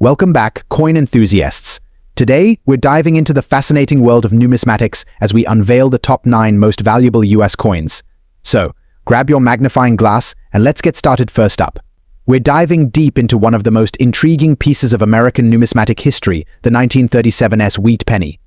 Welcome back, coin enthusiasts. Today, we're diving into the fascinating world of numismatics as we unveil the top 9 most valuable US coins. So, grab your magnifying glass and let's get started. First up, we're diving deep into one of the most intriguing pieces of American numismatic history, the 1937 wheat penny.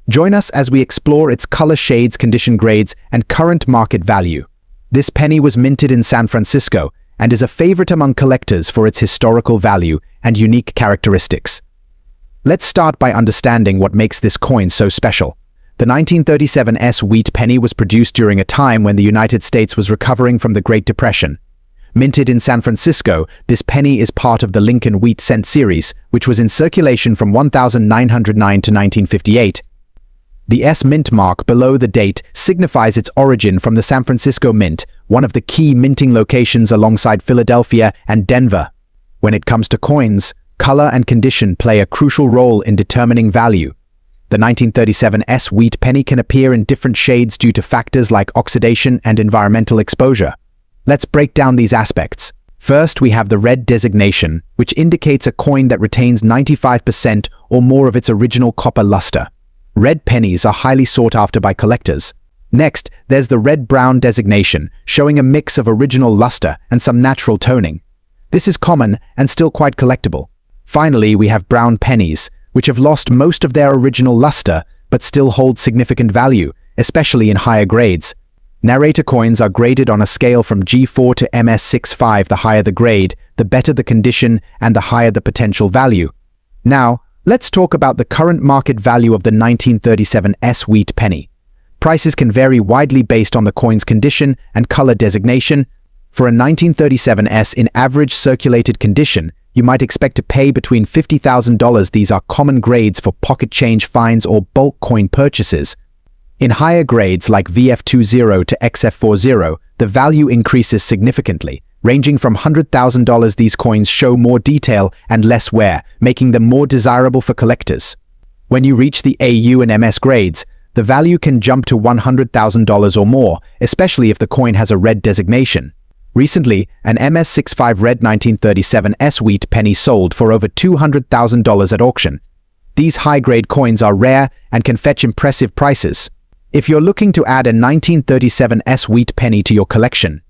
Join us as we explore its color shades, condition grades, and current market value. This penny was minted in San Francisco and is a favorite among collectors for its historical value and unique characteristics. Let's start by understanding what makes this coin so special. The 1937 wheat penny was produced during a time when the United States was recovering from the Great Depression. Minted in San Francisco, this penny is part of the Lincoln Wheat Cent series, which was in circulation from 1909 to 1958. The S mint mark below the date signifies its origin from the San Francisco Mint, one of the key minting locations alongside Philadelphia and Denver. When it comes to coins, color and condition play a crucial role in determining value. The 1937 wheat penny can appear in different shades due to factors like oxidation and environmental exposure. Let's break down these aspects. First, we have the red designation, which indicates a coin that retains 95% or more of its original copper luster. Red pennies are highly sought after by collectors. Next, there's the red-brown designation, showing a mix of original luster and some natural toning. This is common and still quite collectible. Finally, we have brown pennies, which have lost most of their original luster but still hold significant value, especially in higher grades. Narrator coins are graded on a scale from G4 to MS65. The higher the grade, the better the condition and the higher the potential value. Now, let's talk about the current market value of the 1937 wheat penny. Prices can vary widely based on the coin's condition and color designation. For a 1937 in average circulated condition, you might expect to pay between $50,000. These are common grades for pocket change finds or bulk coin purchases. In higher grades like VF20 to XF40, the value increases significantly. Ranging from $100,000, these coins show more detail and less wear, making them more desirable for collectors. When you reach the AU and MS grades, the value can jump to $100,000 or more, especially if the coin has a red designation. Recently, an MS65 red 1937 wheat penny sold for over $200,000 at auction. These high-grade coins are rare and can fetch impressive prices. If you're looking to add a 1937 wheat penny to your collection,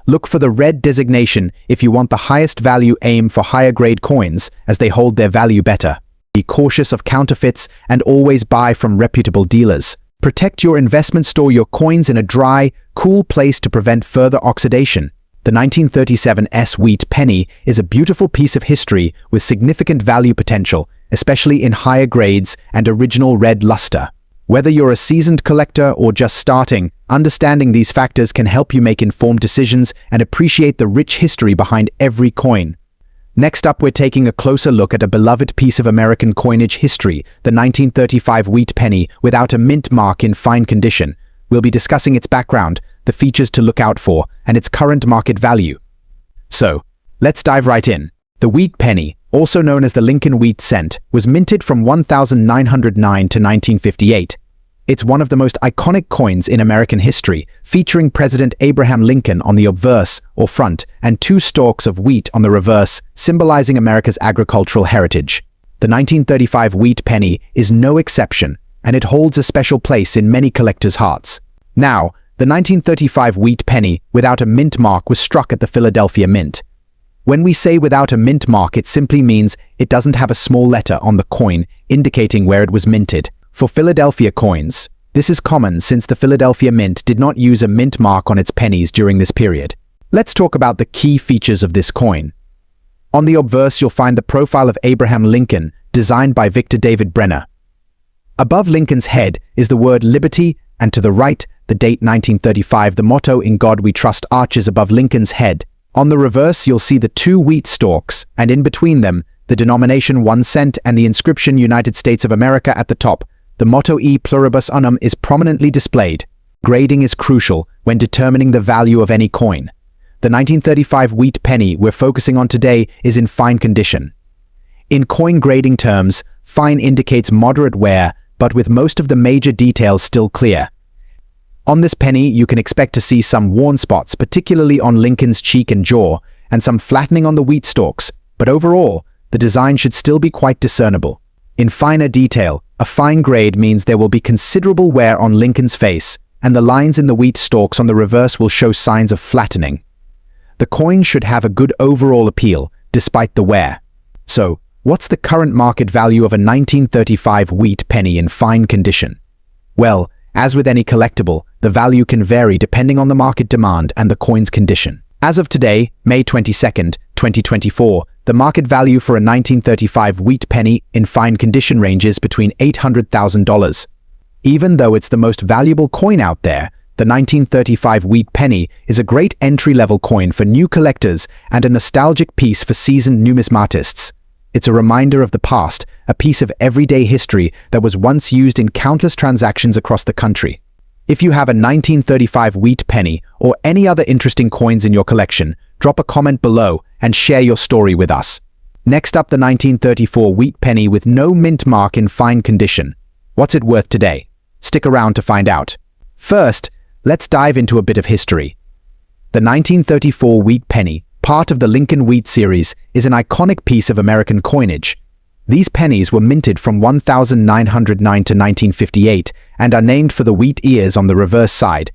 look for the red designation. If you want the highest value, aim for higher grade coins as they hold their value better. Be cautious of counterfeits and always buy from reputable dealers. Protect your investment. Store your coins in a dry, cool place to prevent further oxidation. The 1937 wheat penny is a beautiful piece of history with significant value potential, especially in higher grades and original red luster. Whether you're a seasoned collector or just starting, understanding these factors can help you make informed decisions and appreciate the rich history behind every coin. Next up, we're taking a closer look at a beloved piece of American coinage history, the 1935 wheat penny without a mint mark in fine condition. We'll be discussing its background, the features to look out for, and its current market value. So, let's dive right in. The wheat penny, also known as the Lincoln Wheat Cent, was minted from 1909 to 1958. It's one of the most iconic coins in American history, featuring President Abraham Lincoln on the obverse, or front, and 2 stalks of wheat on the reverse, symbolizing America's agricultural heritage. The 1935 wheat penny is no exception, and it holds a special place in many collectors' hearts. Now, the 1935 wheat penny without a mint mark was struck at the Philadelphia Mint. When we say without a mint mark, it simply means it doesn't have a small letter on the coin indicating where it was minted. For Philadelphia coins, this is common since the Philadelphia Mint did not use a mint mark on its pennies during this period. Let's talk about the key features of this coin. On the obverse, you'll find the profile of Abraham Lincoln, designed by Victor David Brenner. Above Lincoln's head is the word liberty, and to the right, the date 1935. The motto "In God We Trust" arches above Lincoln's head. On the reverse, you'll see the 2 wheat stalks, and in between them, the denomination 1 cent and the inscription United States of America at the top. The motto "E pluribus unum" is prominently displayed. Grading is crucial when determining the value of any coin. The 1935 wheat penny we're focusing on today is in fine condition. In coin grading terms, fine indicates moderate wear, but with most of the major details still clear. On this penny, you can expect to see some worn spots, particularly on Lincoln's cheek and jaw, and some flattening on the wheat stalks, but overall, the design should still be quite discernible. In finer detail, a fine grade means there will be considerable wear on Lincoln's face, and the lines in the wheat stalks on the reverse will show signs of flattening. The coin should have a good overall appeal, despite the wear. So, what's the current market value of a 1935 wheat penny in fine condition? Well, as with any collectible, the value can vary depending on the market demand and the coin's condition. As of today, May 22nd, 2024, the market value for a 1935 wheat penny in fine condition ranges between $800,000. Even though it's the most valuable coin out there, the 1935 wheat penny is a great entry-level coin for new collectors and a nostalgic piece for seasoned numismatists. It's a reminder of the past, a piece of everyday history that was once used in countless transactions across the country. If you have a 1935 wheat penny or any other interesting coins in your collection, drop a comment below and share your story with us. Next up, the 1934 wheat penny with no mint mark in fine condition. What's it worth today? Stick around to find out. First, let's dive into a bit of history. The 1934 wheat penny, part of the Lincoln Wheat series, is an iconic piece of American coinage. These pennies were minted from 1909 to 1958 and are named for the wheat ears on the reverse side.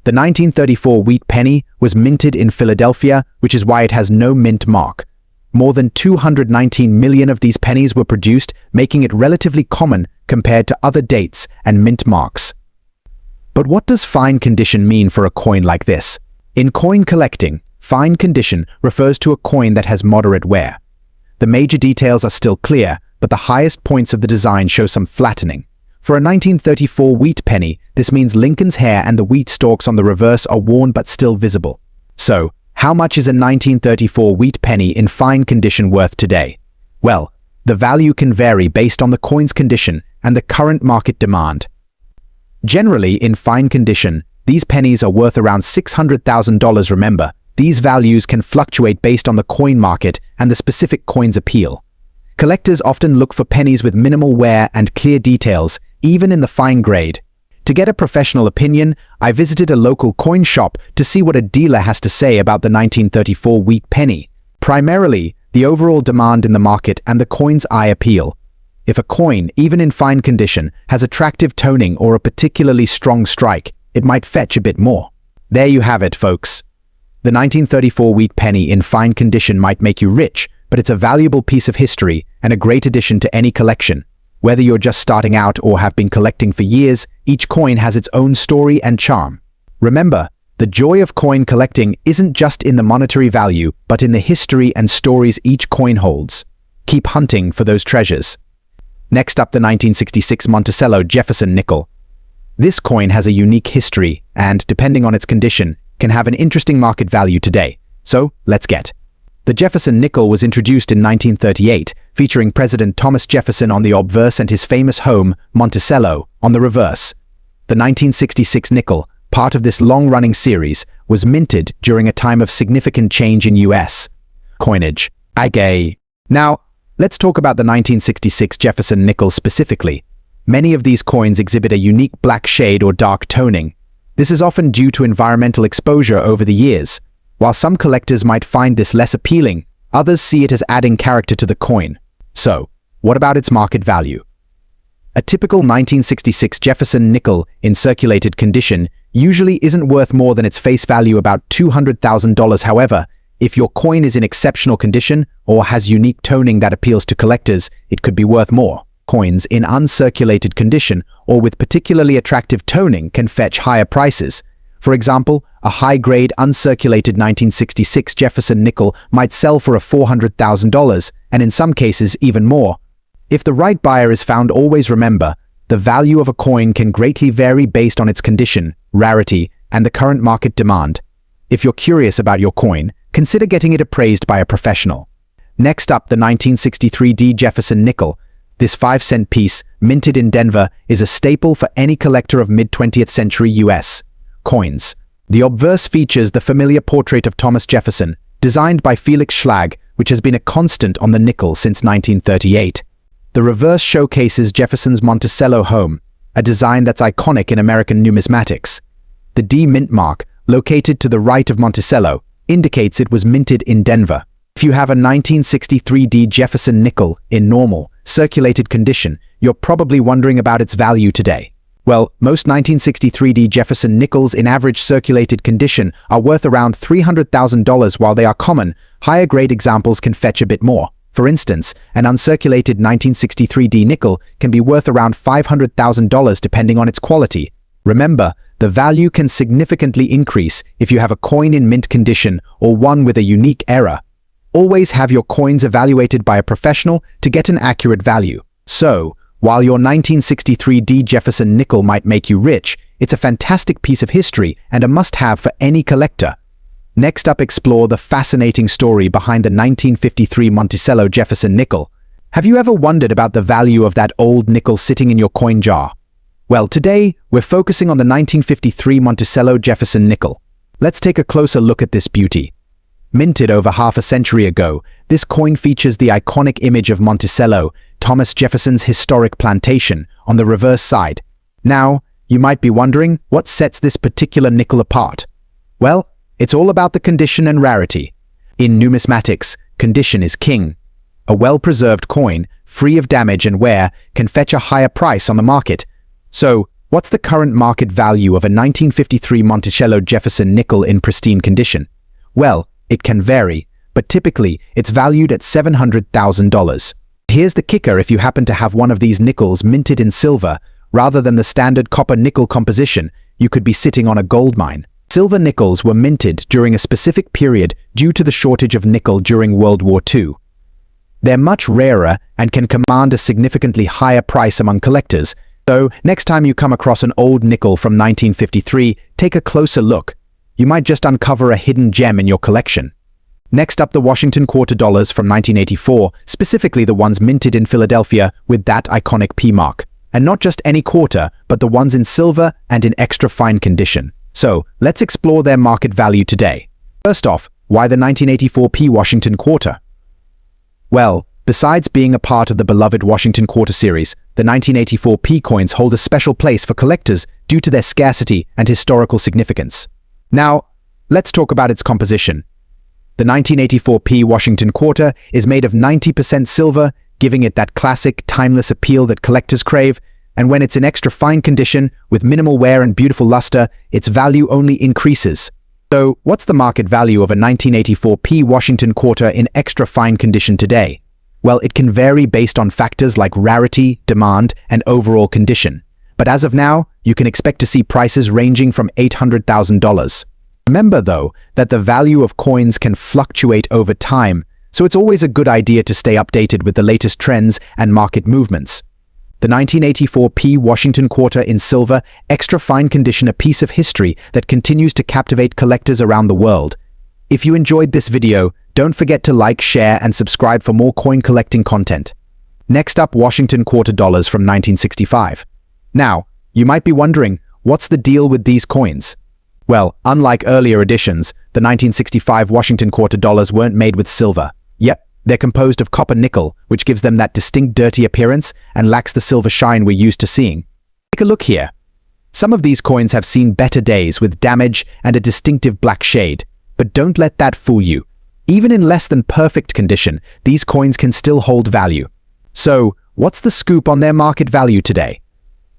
The 1934 wheat penny was minted in Philadelphia, which is why it has no mint mark. More than 219 million of these pennies were produced, making it relatively common compared to other dates and mint marks. But what does fine condition mean for a coin like this? In coin collecting, fine condition refers to a coin that has moderate wear. The major details are still clear, but the highest points of the design show some flattening. For a 1934 wheat penny, this means Lincoln's hair and the wheat stalks on the reverse are worn but still visible. So, how much is a 1934 wheat penny in fine condition worth today? Well, the value can vary based on the coin's condition and the current market demand. Generally, in fine condition, these pennies are worth around $600,000. Remember, these values can fluctuate based on the coin market and the specific coin's appeal. Collectors often look for pennies with minimal wear and clear details, even in the fine grade. To get a professional opinion, I visited a local coin shop to see what a dealer has to say about the 1934 wheat penny. Primarily, the overall demand in the market and the coin's eye appeal. If a coin, even in fine condition, has attractive toning or a particularly strong strike, it might fetch a bit more. There you have it, folks. The 1934 wheat penny in fine condition might make you rich, but it's a valuable piece of history and a great addition to any collection. Whether you're just starting out or have been collecting for years, each coin has its own story and charm. Remember, the joy of coin collecting isn't just in the monetary value, but in the history and stories each coin holds. Keep hunting for those treasures. Next up, the 1966 Monticello Jefferson nickel. This coin has a unique history and, depending on its condition, can have an interesting market value today. So, let's get. The Jefferson nickel was introduced in 1938, featuring President Thomas Jefferson on the obverse and his famous home, Monticello, on the reverse. The 1966 nickel, part of this long-running series, was minted during a time of significant change in U.S. coinage. Now, let's talk about the 1966 Jefferson nickel specifically. Many of these coins exhibit a unique black shade or dark toning. This is often due to environmental exposure over the years. While some collectors might find this less appealing, others see it as adding character to the coin. So, what about its market value? A typical 1966 Jefferson nickel in circulated condition usually isn't worth more than its face value, about $200,000. However, if your coin is in exceptional condition or has unique toning that appeals to collectors, it could be worth more. Coins in uncirculated condition or with particularly attractive toning can fetch higher prices. For example, a high-grade uncirculated 1966 Jefferson nickel might sell for $400,000, and in some cases even more. If the right buyer is found, always remember, the value of a coin can greatly vary based on its condition, rarity, and the current market demand. If you're curious about your coin, consider getting it appraised by a professional. Next up, the 1963 D Jefferson nickel. This 5-cent piece, minted in Denver, is a staple for any collector of mid-20th century U.S. coins. The obverse features the familiar portrait of Thomas Jefferson, designed by Felix Schlag, which has been a constant on the nickel since 1938. The reverse showcases Jefferson's Monticello home, a design that's iconic in American numismatics. The D mint mark, located to the right of Monticello, indicates it was minted in Denver. If you have a 1963D Jefferson nickel in normal, circulated condition, you're probably wondering about its value today. Well, most 1963D Jefferson nickels in average circulated condition are worth around $300,000. While they are common, higher-grade examples can fetch a bit more. For instance, an uncirculated 1963D nickel can be worth around $500,000 depending on its quality. Remember, the value can significantly increase if you have a coin in mint condition or one with a unique error. Always have your coins evaluated by a professional to get an accurate value. So, while your 1963D Jefferson nickel might make you rich, it's a fantastic piece of history and a must-have for any collector. Next up, explore the fascinating story behind the 1953 Monticello Jefferson nickel. Have you ever wondered about the value of that old nickel sitting in your coin jar? Well, today, we're focusing on the 1953 Monticello Jefferson nickel. Let's take a closer look at this beauty. Minted over half a century ago, this coin features the iconic image of Monticello, Thomas Jefferson's historic plantation, on the reverse side. Now, you might be wondering, what sets this particular nickel apart? Well, it's all about the condition and rarity. In numismatics, condition is king. A well-preserved coin, free of damage and wear, can fetch a higher price on the market. So, what's the current market value of a 1953 Monticello Jefferson nickel in pristine condition? Well, it can vary, but typically it's valued at $700,000. Here's the kicker: if you happen to have one of these nickels minted in silver, rather than the standard copper-nickel composition, you could be sitting on a gold mine. Silver nickels were minted during a specific period due to the shortage of nickel during World War II. They're much rarer and can command a significantly higher price among collectors, so next time you come across an old nickel from 1953, take a closer look. You might just uncover a hidden gem in your collection. Next up, the Washington quarter dollars from 1984, specifically the ones minted in Philadelphia with that iconic P mark. And not just any quarter, but the ones in silver and in extra fine condition. So, let's explore their market value today. First off, why the 1984 P Washington quarter? Well, besides being a part of the beloved Washington quarter series, the 1984 P coins hold a special place for collectors due to their scarcity and historical significance. Now, let's talk about its composition. The 1984 P Washington quarter is made of 90% silver, giving it that classic, timeless appeal that collectors crave, and when it's in extra fine condition, with minimal wear and beautiful luster, its value only increases. So, what's the market value of a 1984 P Washington quarter in extra fine condition today? Well, it can vary based on factors like rarity, demand, and overall condition. But as of now, you can expect to see prices ranging from $800,000. Remember, though, that the value of coins can fluctuate over time, so it's always a good idea to stay updated with the latest trends and market movements. The 1984 P Washington quarter in silver, extra fine condition, a piece of history that continues to captivate collectors around the world. If you enjoyed this video, don't forget to like, share, and subscribe for more coin collecting content. Next up, Washington quarter dollars from 1965. Now, you might be wondering, what's the deal with these coins? Well, unlike earlier editions, the 1965 Washington quarter dollars weren't made with silver. Yep, they're composed of copper nickel, which gives them that distinct dirty appearance and lacks the silver shine we're used to seeing. Take a look here. Some of these coins have seen better days with damage and a distinctive black shade, but don't let that fool you. Even in less than perfect condition, these coins can still hold value. So, what's the scoop on their market value today?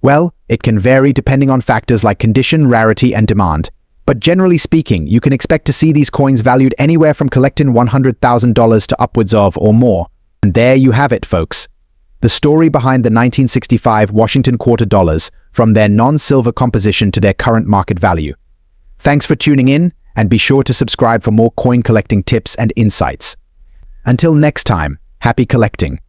Well, it can vary depending on factors like condition, rarity, and demand. But generally speaking, you can expect to see these coins valued anywhere from collecting $100,000 to upwards of or more. And there you have it, folks. The story behind the 1965 Washington quarter dollars, from their non-silver composition to their current market value. Thanks for tuning in, and be sure to subscribe for more coin collecting tips and insights. Until next time, happy collecting.